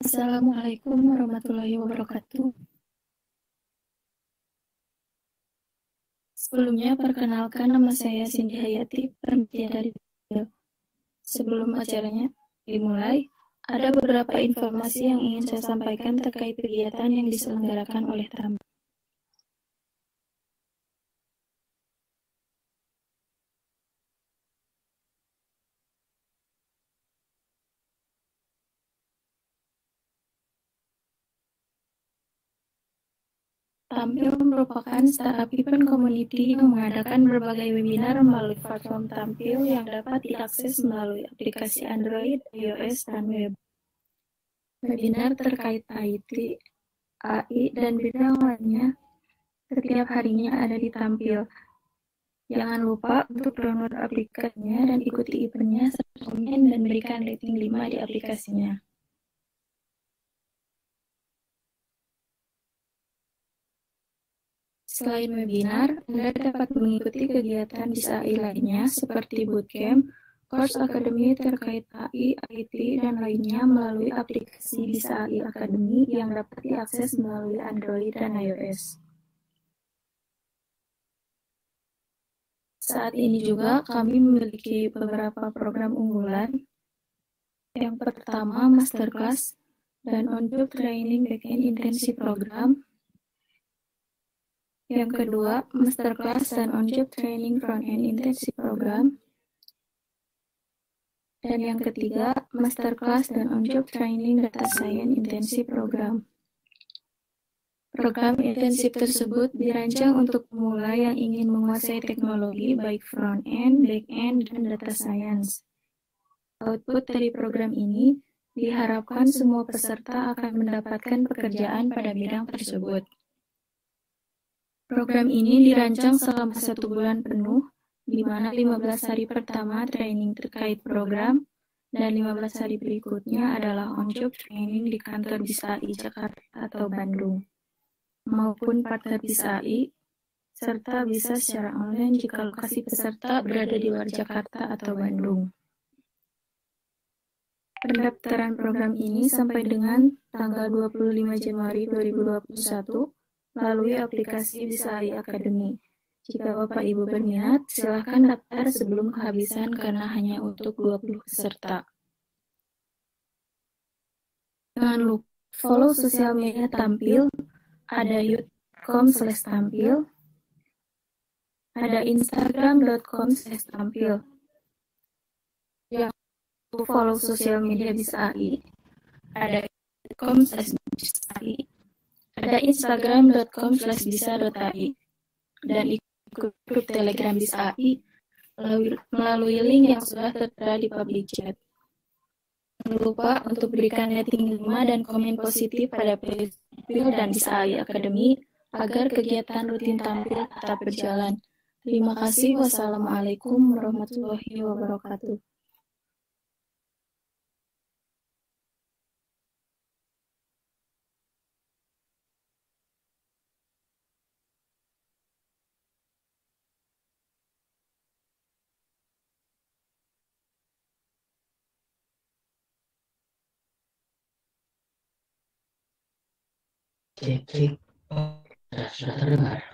Assalamualaikum warahmatullahi wabarakatuh. Sebelumnya, perkenalkan nama saya Cindy Hayati, peneliti dari Tabel. Sebelum acaranya dimulai, ada beberapa informasi yang ingin saya sampaikan terkait kegiatan yang diselenggarakan oleh Tabel. Tampil merupakan startup event community yang mengadakan berbagai webinar melalui platform Tampil yang dapat diakses melalui aplikasi Android, iOS, dan web. Webinar terkait IT, AI, dan bidang lainnya setiap harinya ada di Tampil. Jangan lupa untuk download aplikasinya dan ikuti eventnya serta komen dan berikan rating 5 di aplikasinya. Selain webinar, Anda dapat mengikuti kegiatan Bisa AI lainnya seperti bootcamp, course akademi terkait AI, IT, dan lainnya melalui aplikasi Bisa AI Academy yang dapat diakses melalui Android dan iOS. Saat ini juga kami memiliki beberapa program unggulan. Yang pertama, Masterclass dan On-Job Training Backend Intensive Program. Yang kedua, Masterclass dan On-Job Training Front-End Intensive Program. Dan yang ketiga, Masterclass dan On-Job Training Data Science Intensive Program. Program intensif tersebut dirancang untuk pemula yang ingin menguasai teknologi baik front-end, back-end, dan data science. Output dari program ini diharapkan semua peserta akan mendapatkan pekerjaan pada bidang tersebut. Program ini dirancang selama 1 bulan penuh, di mana 15 hari pertama training terkait program, dan 15 hari berikutnya adalah on-job training di kantor Bisa AI Jakarta atau Bandung, maupun partner Bisa AI, serta bisa secara online jika lokasi peserta berada di luar Jakarta atau Bandung. Pendaftaran program ini sampai dengan tanggal 25 Januari 2021 melalui aplikasi Bisa AI Academy. Jika Bapak Ibu berminat, silakan daftar sebelum kehabisan karena hanya untuk 20 peserta. Jangan lupa follow sosial media Tampil, ada youtube.com/tampil, ada instagram.com/tampil. Jangan lupa follow sosial media Bisa AI, ada youtube.com/bisa.ai, ada instagram.com/bisa.ai, dan ikut grup Telegram Bisa AI melalui link yang sudah tertera di public chat. Jangan lupa untuk berikan rating 5 dan komen positif pada Tampil dan Bisa AI Academy agar kegiatan rutin Tampil tetap berjalan. Terima kasih. Wassalamualaikum warahmatullahi wabarakatuh. Cek. Sudah terdengar.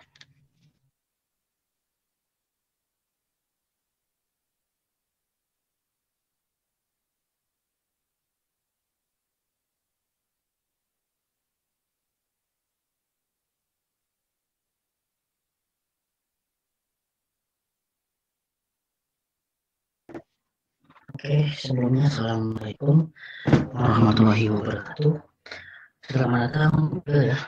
Oke, sebelumnya Assalamualaikum warahmatullahi wabarakatuh. Selamat datang ya.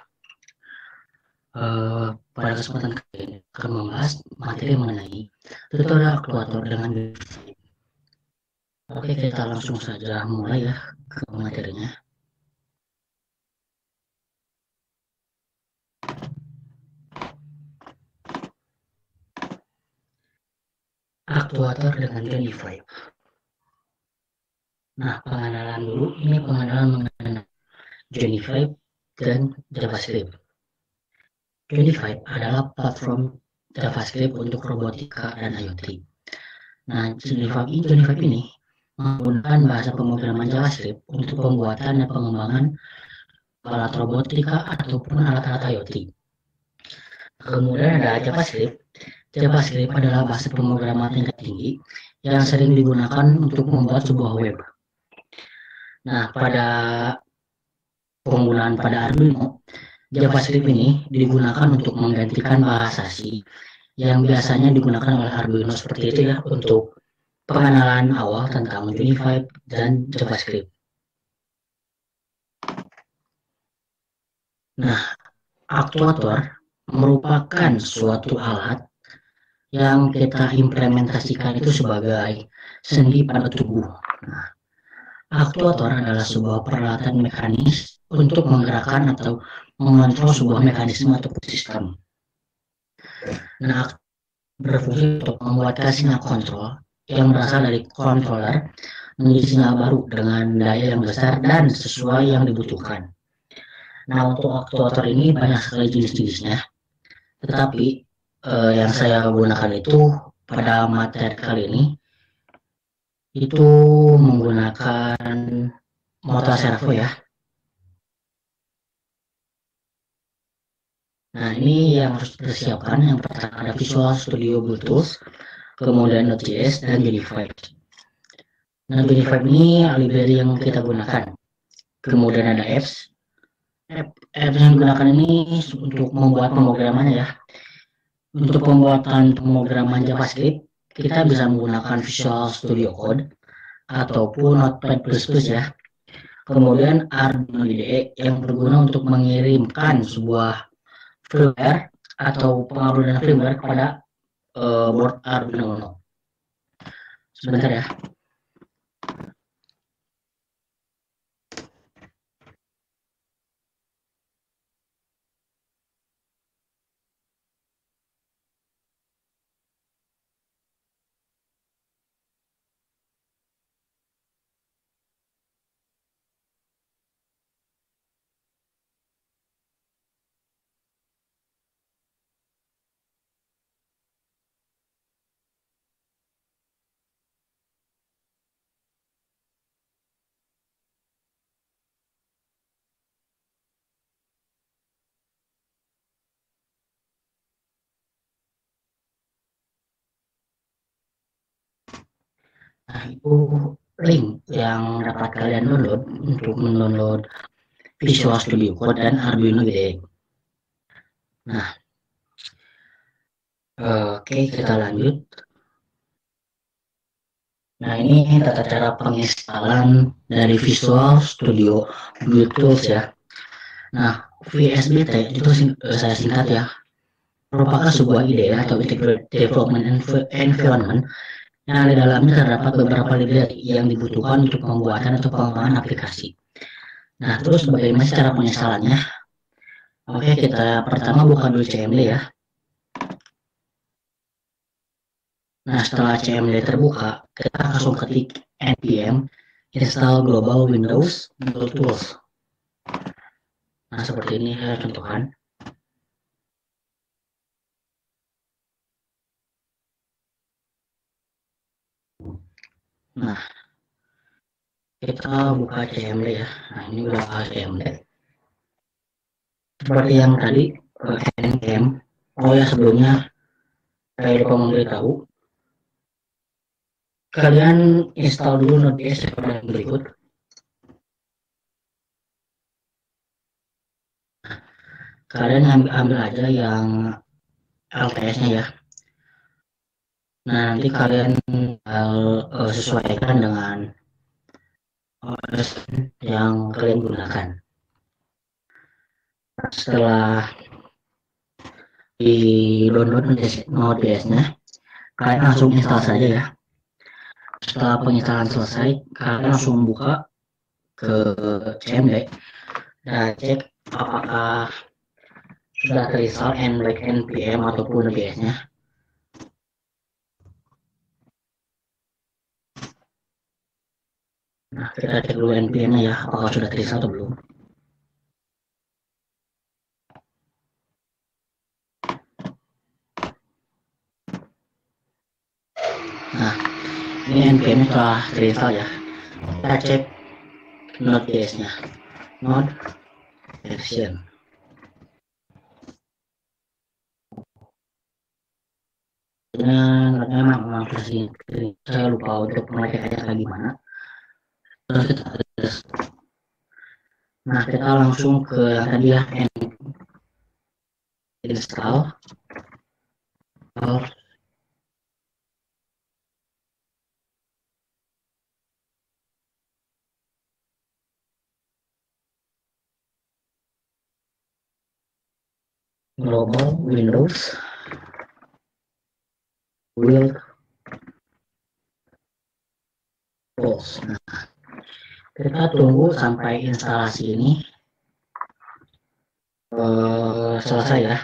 Pada kesempatan kali ini akan membahas materi mengenai tutorial aktuator dengan Unify. Oke, kita langsung saja mulai ya ke materinya. Aktuator dengan Unify. Nah, pengenalan dulu, ini pengenalan mengenai Unify dan JavaScript. Unify adalah platform JavaScript untuk robotika dan IoT. Nah, Unify ini menggunakan bahasa pemrograman JavaScript untuk pembuatan dan pengembangan alat robotika ataupun alat-alat IoT. Kemudian ada JavaScript. JavaScript adalah bahasa pemrograman tingkat tinggi yang sering digunakan untuk membuat sebuah web. Nah, pada penggunaan pada Arduino, JavaScript ini digunakan untuk menggantikan bahasa C yang biasanya digunakan oleh Arduino seperti itu ya untuk pengenalan awal tentang Unified dan JavaScript. Nah, aktuator merupakan suatu alat yang kita implementasikan itu sebagai sendi pada tubuh. Nah, aktuator adalah sebuah peralatan mekanis untuk menggerakkan atau mengontrol sebuah mekanisme atau sistem. Nah, berfungsi untuk membuat sinyal kontrol yang berasal dari controller menjadi sinyal baru dengan daya yang besar dan sesuai yang dibutuhkan. Nah, untuk aktuator ini banyak sekali jenis-jenisnya, tetapi yang saya gunakan itu pada materi kali ini itu menggunakan motor servo ya. Nah, ini yang harus dipersiapkan. Yang pertama ada Visual Studio Bluetooth, kemudian Node.js dan Unified. Nah, Unified ini library yang kita gunakan. Kemudian ada apps. Apps yang digunakan ini untuk membuat pemrogramannya ya. Untuk pembuatan pemrograman JavaScript, kita bisa menggunakan Visual Studio Code ataupun Notepad++ ya. Kemudian Arduino IDE yang berguna untuk mengirimkan sebuah firmware atau penguploadan firmware kepada board Arduino Uno. Sebentar ya. Nah, itu link yang dapat kalian download untuk mendownload Visual Studio Code dan Arduino IDE. Nah, oke, kita lanjut. Nah, ini tata cara penginstalan dari Visual Studio Bluetooth ya. Nah, VSBT itu saya singkat ya, merupakan sebuah ide atau Integrated Development Environment yang di dalamnya terdapat beberapa library yang dibutuhkan untuk pembuatan atau pengembangan aplikasi. Nah, terus bagaimana cara penginstalannya? Oke, kita pertama buka dulu CMD ya. Nah, setelah CMD terbuka, kita langsung ketik npm install global windows tools. Nah, seperti ini saya contohkan. Nah, kita buka CMD ya. Nah, ini udah CMD. Seperti yang tadi, npm. Oh ya, sebelumnya saya lupa memberitahu. Kalian install dulu Node.js seperti yang berikut. Kalian ambil aja yang LTS-nya ya. Nah, nanti kalian sesuaikan dengan OS yang kalian gunakan. Setelah di download Node.js-nya, kalian langsung install saja ya. Setelah penginstalan selesai, kalian langsung buka ke CMD dan cek apakah sudah terinstall baik npm ataupun Node.js-nya. Nah, kita cek dulu npm-nya ya, apakah sudah terinstall atau belum. Nah, Ini npm-nya telah terinstall ya. Kita cek Node.js-nya. Node version. Memang versi saya lupa untuk pengecekannya kayak gimana. Terus kita tes. Nah, kita langsung ke yang tadi ya, install global Windows build tools. Nah, kita tunggu sampai instalasi ini selesai ya.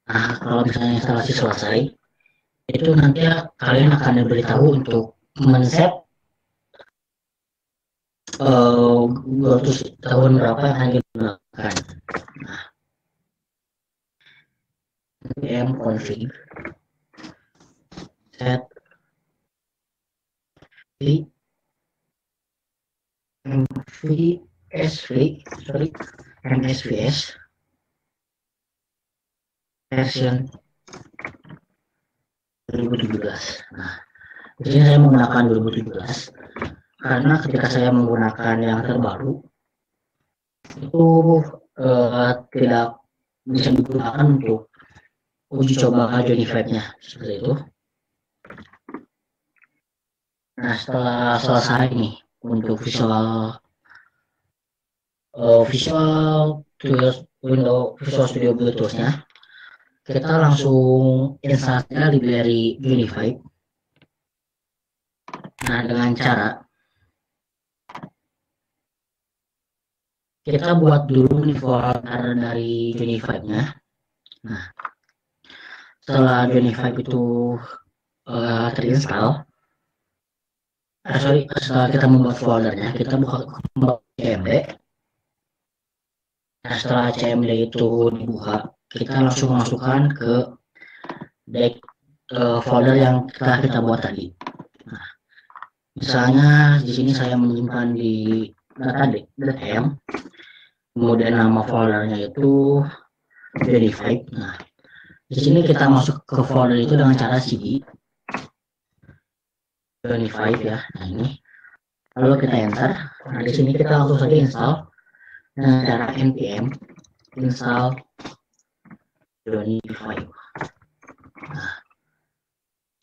Nah, kalau misalnya instalasi selesai, itu nanti kalian akan diberitahu untuk men-set tahun berapa yang akan digunakan. Nah, npm config set MSVS version 2017. Nah, di sini saya menggunakan 2017 karena ketika saya menggunakan yang terbaru itu tidak bisa digunakan untuk uji coba Johnny Five-nya seperti itu. Nah, setelah selesai nih untuk visual Visual Studio Build Tools-nya, kita langsung instalnya library Johnny Five. Nah, dengan cara kita buat dulu nih folder dari Johnny Five-nya. Nah, setelah Johnny Five itu terinstall, setelah kita membuat foldernya, kita buka cmd. Nah, setelah cmd itu dibuka, kita langsung masukkan ke folder yang telah kita buat tadi. Nah, misalnya di sini saya menyimpan di data.m, kemudian nama foldernya itu Johnny Five. Nah, di sini kita masuk ke folder itu dengan cara cd Johnny Five ya. Nah, ini lalu kita enter. Nah, di sini kita langsung saja install dengan cara npm install Johnny Five. Nah,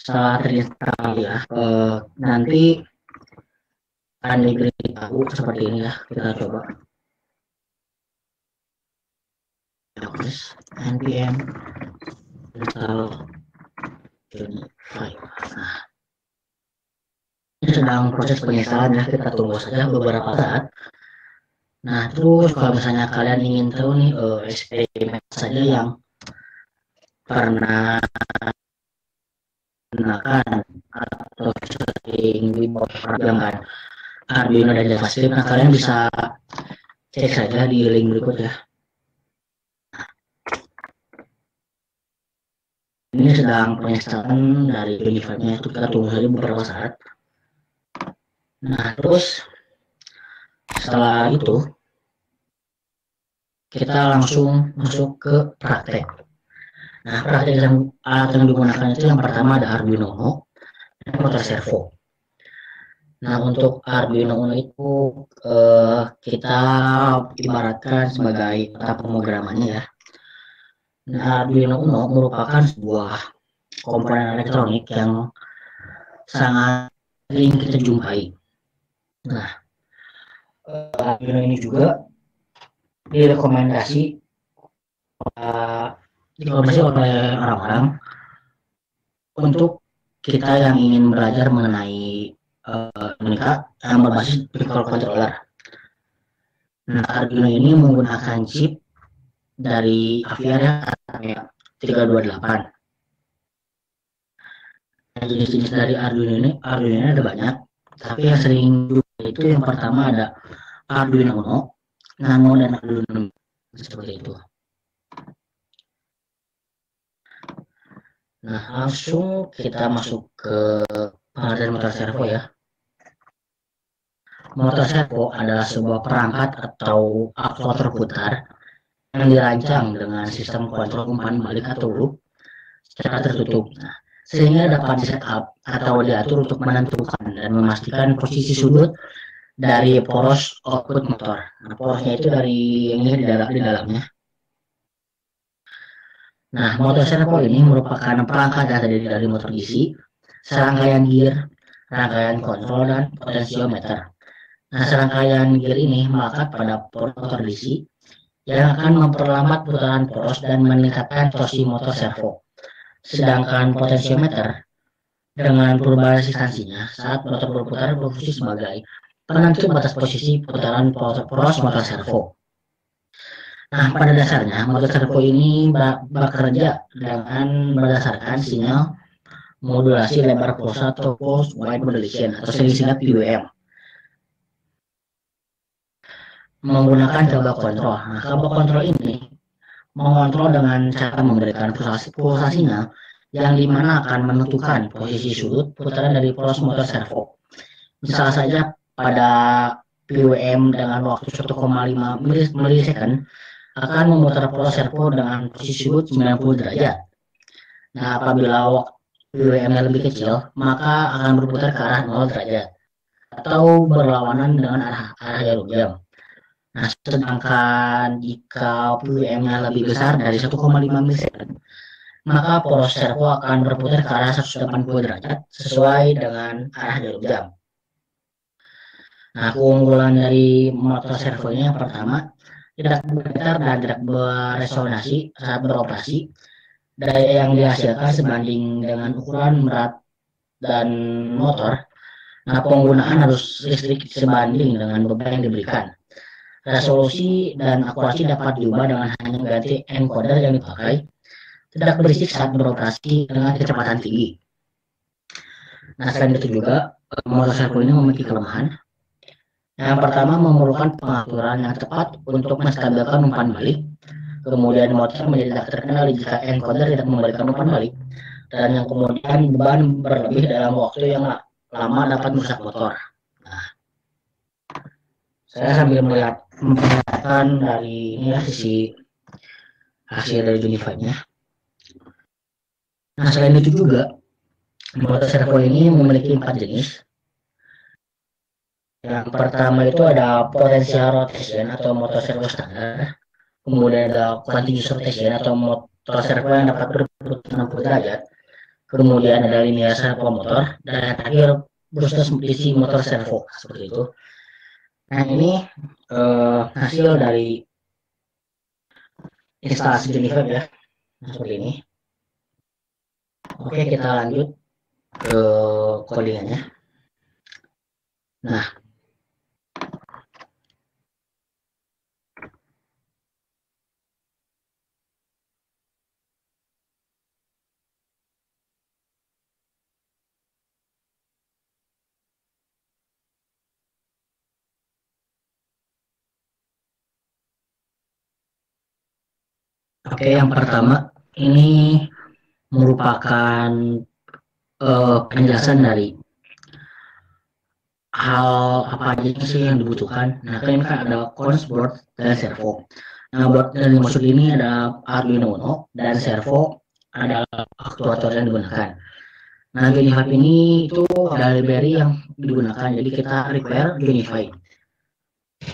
setelah terinstall ya, nanti akan diberitahu seperti ini ya. Kita coba npm install Johnny Five. Nah, ini sedang proses penginstalan ya, kita tunggu saja beberapa saat. Nah, terus kalau misalnya kalian ingin tahu nih eksperimen saja yang pernah gunakan atau sering diprogramkan Arduino dan JavaScript, nah kalian bisa cek saja di link berikut ya. Ini sedang penginstalan dari Johnny Five-nya, itu kita tunggu saja beberapa saat. Nah, terus setelah itu kita langsung masuk ke praktek. Nah, praktek alat yang digunakan itu yang pertama ada Arduino Uno dan motor servo. Nah, untuk Arduino Uno itu kita ibaratkan sebagai otak pemrogramannya ya. Nah, Arduino Uno merupakan sebuah komponen elektronik yang sangat sering kita jumpai. Nah, Arduino ini juga direkomendasi oleh orang-orang untuk kita yang ingin belajar mengenai elektronika yang berbasis microcontroller. Nah, Arduino ini menggunakan chip dari Aviara 328. Nah, jenis-jenis dari Arduino ini ada banyak, tapi yang sering itu yang pertama ada Arduino Uno, Nano, dan Arduino seperti itu. Nah, langsung kita masuk ke pengertian motor servo ya. Motor servo adalah sebuah perangkat atau aktuator putar yang dirancang dengan sistem kontrol umpan balik atau loop secara tertutup. Nah, sehingga dapat di setup atau diatur untuk menentukan dan memastikan posisi sudut dari poros output motor. Nah, porosnya itu dari yang ini di dalamnya. Nah, motor servo ini merupakan perangkat yang terdiri dari motor DC, serangkaian gear, rangkaian kontrol, dan potensiometer. Nah, serangkaian gear ini melekat pada poros motor DC yang akan memperlambat putaran poros dan meningkatkan torsi motor servo. Sedangkan potensiometer dengan perubahan resistansinya saat motor berputar berfungsi sebagai penentu batas posisi putaran poros motor servo. Nah, pada dasarnya motor servo ini bekerja dengan berdasarkan sinyal modulasi lebar pulsa atau pulse wide modulation atau sering disingkat PWM menggunakan kabel kontrol. Nah, kabel kontrol ini mengontrol dengan cara memberikan pulsa sinyal yang dimana akan menentukan posisi sudut putaran dari poros motor servo. Misal saja pada PWM dengan waktu 1,5 milisecond akan memutar poros servo dengan posisi sudut 90 derajat. Nah, apabila waktu PWM-nya lebih kecil, maka akan berputar ke arah 0 derajat atau berlawanan dengan arah jarum jam. Nah, sedangkan jika PWM-nya lebih besar dari 1,5 milisecond, maka poros servo akan berputar ke arah 180 derajat sesuai dengan arah jarum jam. Nah, keunggulan dari motor servo ini yang pertama, tidak bergetar dan tidak beresonansi saat beroperasi. Daya yang dihasilkan sebanding dengan ukuran berat dan motor. Nah, penggunaan harus listrik sebanding dengan beban yang diberikan. Resolusi dan akurasi dapat diubah dengan hanya mengganti encoder yang dipakai. Tidak berisik saat beroperasi dengan kecepatan tinggi. Nah, selain itu juga, motor servo ini memiliki kelemahan. Yang pertama, memerlukan pengaturan yang tepat untuk menstabilkan umpan balik. Kemudian motor menjadi tak terkendali jika encoder tidak memberikan umpan balik. Dan yang kemudian beban berlebih dalam waktu yang lama dapat merusak motor. Nah, saya sambil memperlihatkan dari ini ya sisi hasil dari Unify-nya. Nah, selain itu juga motor servo ini memiliki 4 jenis. Yang pertama itu ada potential rotation atau motor servo standar. Kemudian ada continuous rotation atau motor servo yang dapat berputar 60 derajat. Kemudian ada linear servo motor dan yang terakhir boosted DC motor servo seperti itu. Nah, ini hasil dari instalasi Unify ya. Nah, seperti ini. Oke, kita lanjut ke codingannya. Nah, oke, yang pertama ini merupakan penjelasan dari hal apa aja sih yang dibutuhkan. Nah, kan ini kan ada cons, board, dan servo. Nah, board yang dimaksud ini ada Arduino Uno dan servo adalah aktuator yang digunakan. Nah, Unify ini itu ada library yang digunakan, jadi kita require Unify.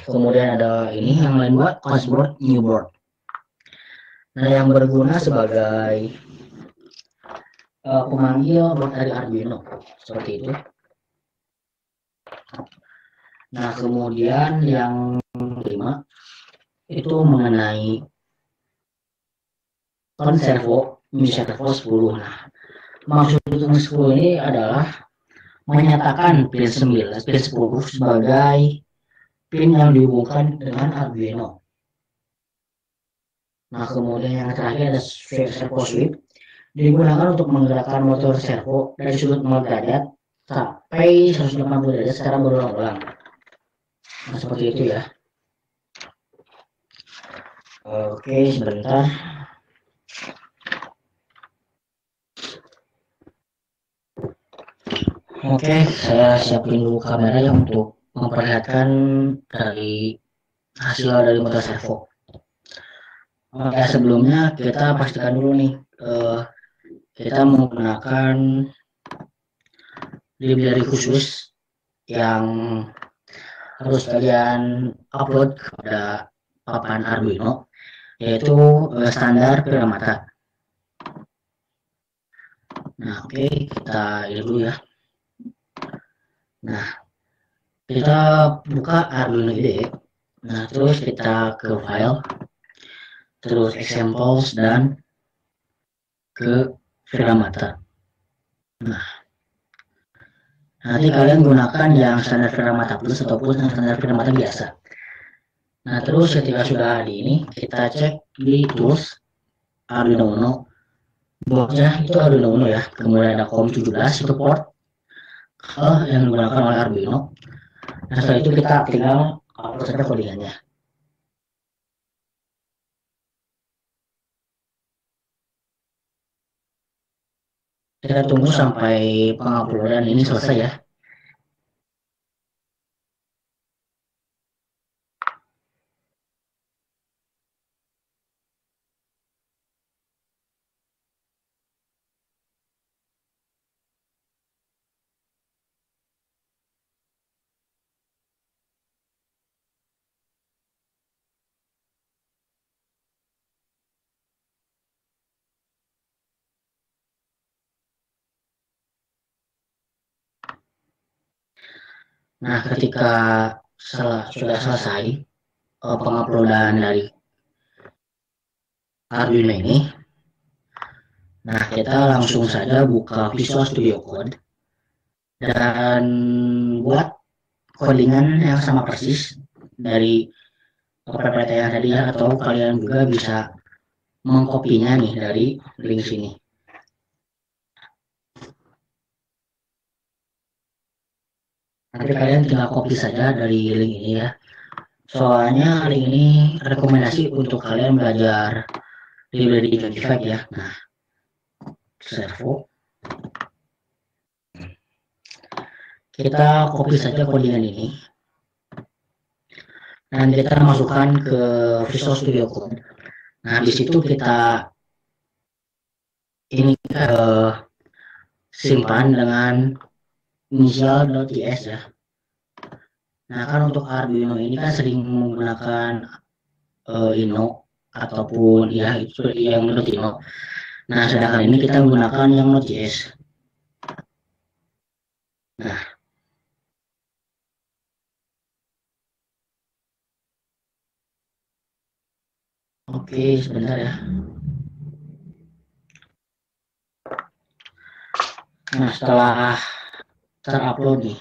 Kemudian ada ini yang lain buat cons board, new board. Nah, yang berguna sebagai pemanggil board dari Arduino seperti itu. Nah, kemudian yang kelima itu mengenai servo, servo 10. Nah, maksud hitung 10 ini adalah menyatakan pin 9, pin 10 sebagai pin yang dihubungkan dengan Arduino. Nah, kemudian yang terakhir ada servo sweep, digunakan untuk menggerakkan motor servo dari sudut 0 derajat sampai 180 derajat secara berulang-ulang. Nah, seperti itu ya. Oke, sebentar. Oke, saya siapin dulu kamera ya untuk memperlihatkan dari hasil dari motor servo. Oke, sebelumnya kita pastikan dulu nih, kita menggunakan library khusus yang harus kalian upload kepada papan Arduino, yaitu standar Piramata. Nah, oke, kita ini dulu ya. Nah, kita buka Arduino IDE. Nah, terus kita ke file, terus examples dan ke Piramata. Nah, nanti kalian gunakan yang standar Piramata Plus ataupun yang standar Piramata biasa. Nah, terus ketika sudah di ini, kita cek di tools Arduino Uno. Boardnya itu Arduino Uno ya. Kemudian ada COM17 itu port yang digunakan oleh Arduino. Nah, setelah itu kita tinggal upload saja codingannya. Kita tunggu sampai penguploadan ini selesai ya. Nah, ketika sudah selesai penguploadan dari Arduino ini, nah kita langsung saja buka Visual Studio Code dan buat codingan yang sama persis dari PPT yang tadi ya, atau kalian juga bisa mengkopinya nih dari link sini. Nanti kalian tinggal copy saja dari link ini ya. Soalnya link ini rekomendasi untuk kalian belajar library Johnnyfive ya. Nah, servo. Kita copy saja codingan ini. Dan kita masukkan ke Visual Studio Code. Nah, di situ kita ini simpan dengan initial.ts ya. Nah, kan untuk Arduino ini kan sering menggunakan Ino ataupun ya itu yang Ino. Nah, sedangkan ini kita menggunakan yang Node.js. Nah, oke, sebentar ya. Nah, setelah terupload nih,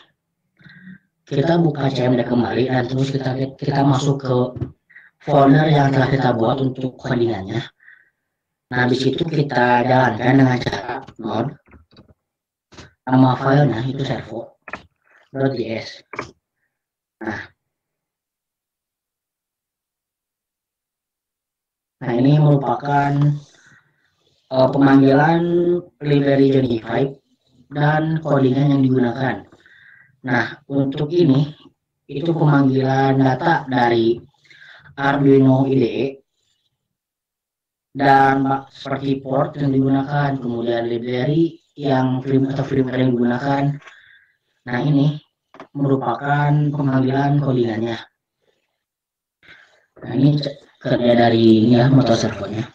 kita buka CMD kembali dan terus kita masuk ke folder yang telah kita buat untuk codingannya. Nah, di situ kita jalankan dengan cara node. Nama filenya itu servo.js. Nah, ini merupakan pemanggilan library Johnnyfive dan codingan yang digunakan. Nah, untuk ini itu pemanggilan data dari Arduino IDE dan seperti port yang digunakan, kemudian library yang firmware yang digunakan. Nah, ini merupakan pemanggilan codingannya. Nah, ini kerja dari ini ya, motor servonya.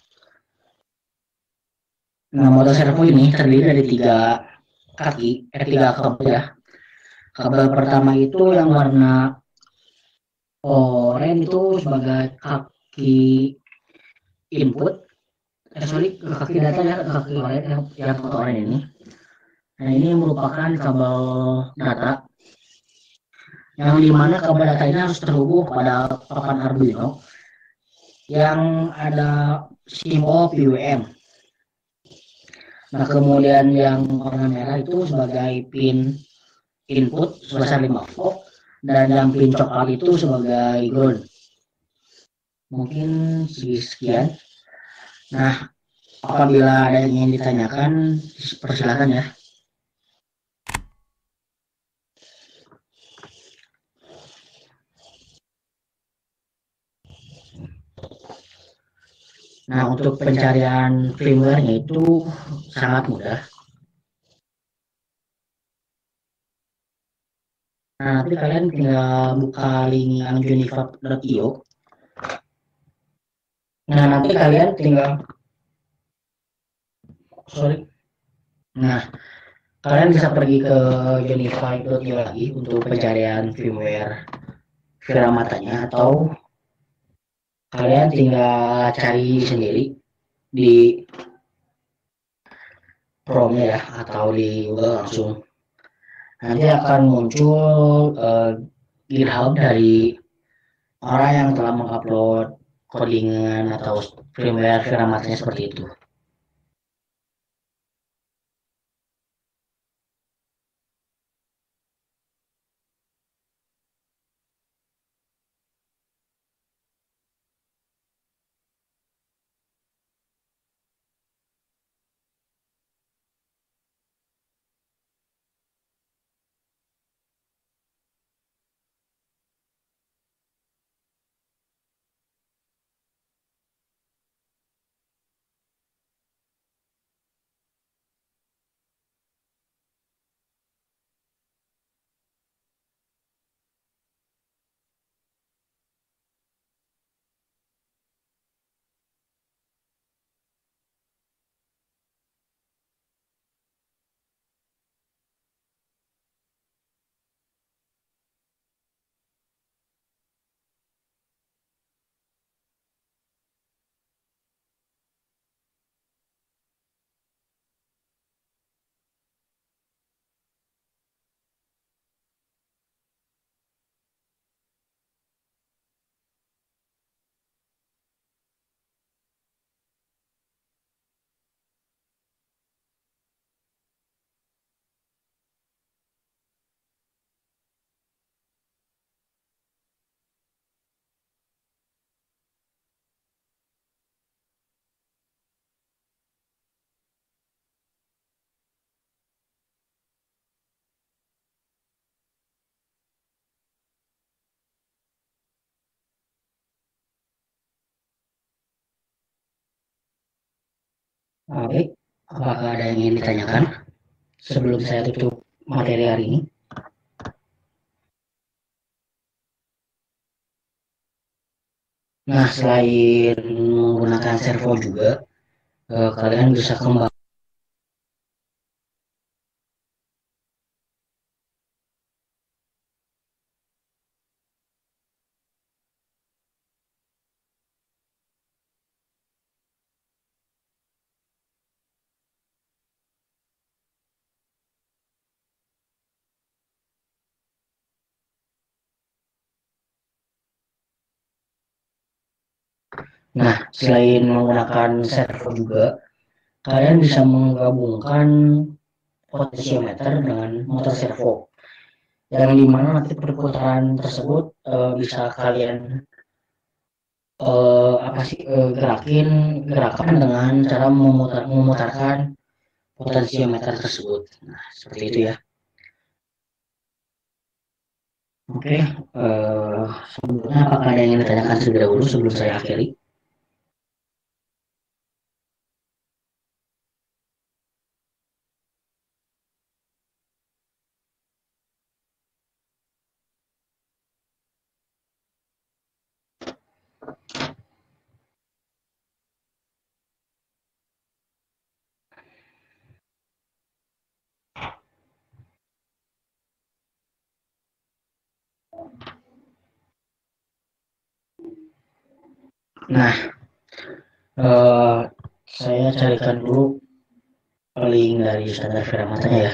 Nah, motor servo ini terdiri dari tiga kabel ya. Kabel pertama itu yang warna oranye itu sebagai kaki input, kaki data ya, kaki oranye yang foto oranye ini. Nah, ini merupakan kabel data yang dimana kabel data ini harus terhubung pada papan Arduino yang ada simbol PWM. Nah, kemudian yang warna merah itu sebagai pin input sebesar 5 volt dan yang pin coklat itu sebagai ground. Mungkin sekian. Nah, apabila ada yang ingin ditanyakan, persilakan ya. Nah, untuk pencarian firmware-nya itu sangat mudah. Nah, nanti kalian tinggal buka link yang juniper.io. Nah, nanti kalian tinggal, sorry. Nah, kalian bisa pergi ke juniper.io lagi untuk pencarian firmware Viramatanya, atau kalian tinggal cari sendiri di Chrome ya, atau di Google langsung. Nanti akan muncul GitHub dari orang yang telah mengupload codingan atau firmware Viramatanya seperti itu. Baik, apakah ada yang ingin ditanyakan sebelum saya tutup materi hari ini? Nah, selain menggunakan servo juga, kalian bisa kembang. Nah, selain menggunakan servo juga, kalian bisa menggabungkan potensiometer dengan motor servo, yang dimana nanti perputaran tersebut bisa kalian gerakan dengan cara memutarkan potensiometer tersebut. Nah, seperti itu ya. Oke, sebelumnya apakah ada yang ingin ditanyakan terlebih dahulu sebelum saya akhiri? Nah, eh, saya carikan dulu link dari standar Viramatanya ya.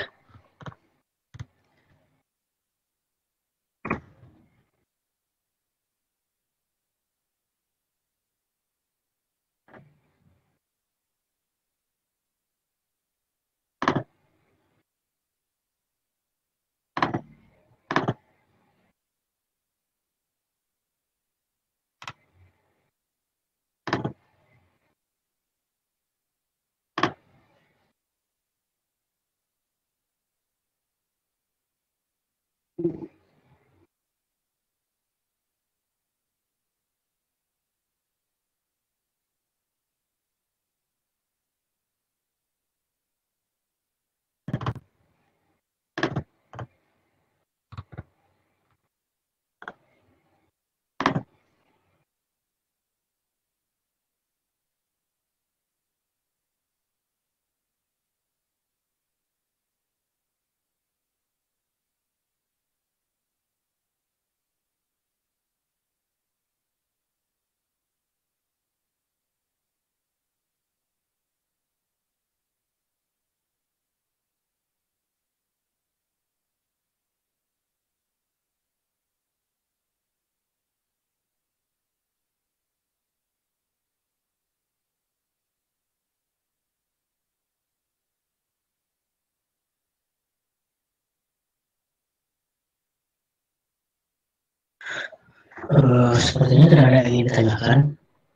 Sepertinya tidak ada yang ingin ditanyakan.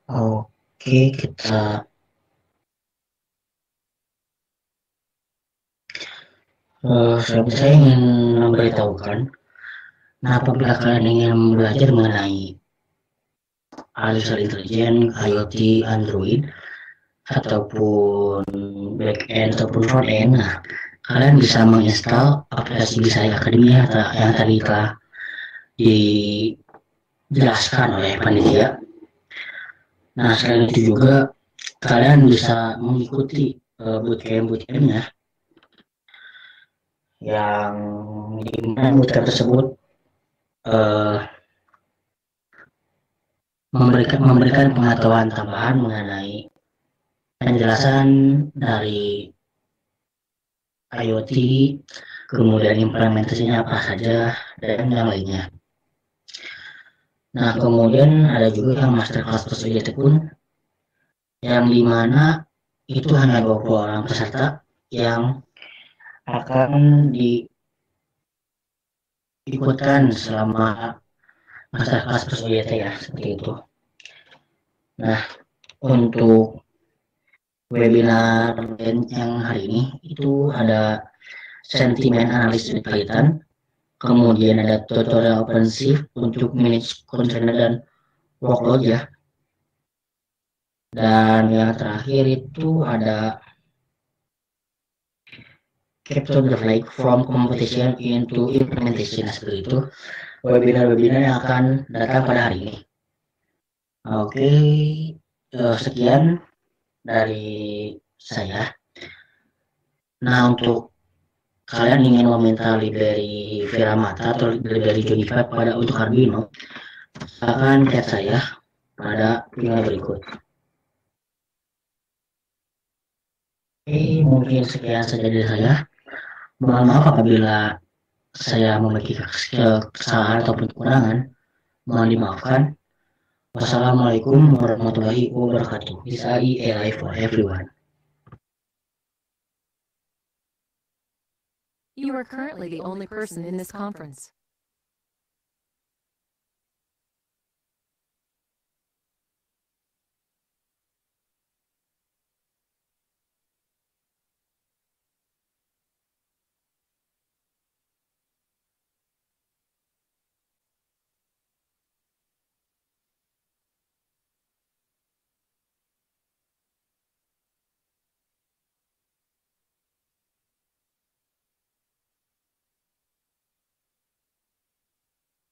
Oke, saya ingin memberitahukan. Nah, apabila kalian ingin belajar mengenai artificial intelligence, IoT, Android, ataupun back-end ataupun front-end, nah, kalian bisa menginstal aplikasi Bisaya Academy yang tadi telah dijelaskan oleh panitia. Nah, selain itu juga kalian bisa mengikuti bootcamp-bootcampnya yang dimana bootcamp tersebut uh, memberikan pengetahuan tambahan mengenai penjelasan dari IoT, kemudian implementasinya apa saja, dan yang lainnya. Nah, kemudian ada juga yang masterclass persuasi pun, yang dimana itu hanya 20 orang peserta yang akan diikutkan selama masterclass persuasi ya, seperti itu. Nah, untuk webinar yang hari ini itu ada sentimen analis Python, kemudian ada tutorial offensive untuk manage container dan workload ya, dan yang terakhir itu ada capture the flag from competition into implementation. Seperti itu webinar-webinar yang akan datang pada hari ini. Oke, sekian dari saya. Nah, untuk kalian ingin meminta library Viramata atau library Juniper untuk Arduino, silakan chat saya pada email berikut. Oke, mungkin sekian saja dari saya. Mohon maaf apabila saya memiliki kesalahan ataupun kekurangan. Mohon dimaafkan. Wassalamualaikum warahmatullahi wabarakatuh. This is AI for everyone. You are currently the only person in this conference.